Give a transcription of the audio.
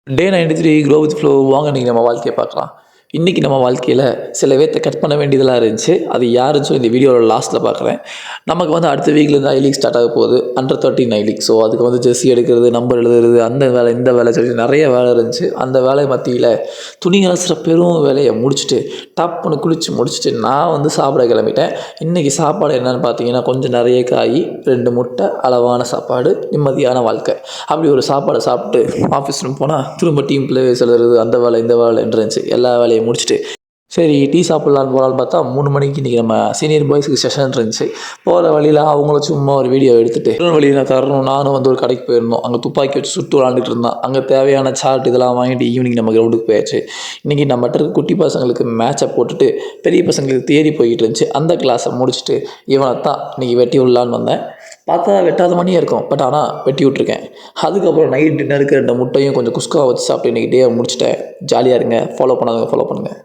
Day 93 grow with flow வாங்க இன்றைக்கி நம்ம வாழ்க்கையை பார்க்கலாம். இன்றைக்கி நம்ம வாழ்க்கையில் சில பேர்த்தை கட் பண்ண வேண்டியதெல்லாம் இருந்துச்சு. அது யாருன்னு சொல்லி இந்த வீடியோவில் லாஸ்ட்டில் பார்க்குறேன். நமக்கு வந்து அடுத்த வீக்லேருந்து ஐ லீக் ஸ்டார்ட் ஆக போகுது. அண்டர் 13 ஐ லீக். ஸோ அதுக்கு வந்து ஜெர்சி எடுக்கிறது, நம்பர் எழுதுறது, அந்த வேலை இந்த வேலை சொல்லி நிறைய வேலை இருந்துச்சு. அந்த வேலை மத்தியில் துணி அலசுகிற பெரும் வேலையை முடிச்சுட்டு டப்புன்னு குளித்து முடிச்சுட்டு நான் வந்து சாப்பிட கிளம்பிட்டேன். இன்றைக்கி சாப்பாடு என்னென்னு பார்த்தீங்கன்னா, கொஞ்சம் நிறைய காய், 2 முட்டை, அளவான சாப்பாடு, நிம்மதியான வாழ்க்கை. அப்படி ஒரு சாப்பாடை சாப்பிட்டு ஆஃபீஸ் ரூம் போனால் திரும்ப டீம் பிளேயர்ஸ் எழுதுறது, அந்த வேலை இந்த வேலைன்னு இருந்துச்சு. எல்லா வேலையும் முடிச்சுட்டு சரி டீ சாப்பிட்லான்னு போகலான்னு பார்த்தா 3 மணிக்கு இன்றைக்கி நம்ம சீனியர் பாய்ஸுக்கு செஷன் இருந்துச்சு. போகிற வழியில் அவங்கள சும்மா ஒரு வீடியோ எடுத்துகிட்டு வழியில் நான் தரணும். நானும் வந்து ஒரு கடைக்கு போயிருந்தோம். அங்கே துப்பாக்கி வச்சு சுட்டு விளாண்டுட்டு இருந்தான். அங்கே தேவையான சார்ட் இதெல்லாம் வாங்கிட்டு ஈவினிங் நம்ம கிரவுண்டுக்கு போயாச்சு. இன்றைக்கி நம்மகிட்ட இருக்க குட்டி பசங்களுக்கு மேட்சை போட்டுட்டு பெரிய பசங்களுக்கு தேடி போய்கிட்டு இருந்துச்சு. அந்த கிளாஸை முடிச்சுட்டு இவனை தான் இன்றைக்கி வெட்டி விடலான்னு வந்தேன். பார்த்தா வெட்டாத மணியே இருக்கும். பட் ஆனால் வெட்டி விட்ருக்கேன். அதுக்கப்புறம் நைட் டின்னருக்கு 2 முட்டையும் கொஞ்சம் குஸ்கா வச்சு சாப்பிட்டு இன்றைக்கி டே முடிச்சுட்டேன். ஜாலியாக இருங்க. ஃபாலோ பண்ணாதவங்க ஃபாலோ பண்ணுங்கள்.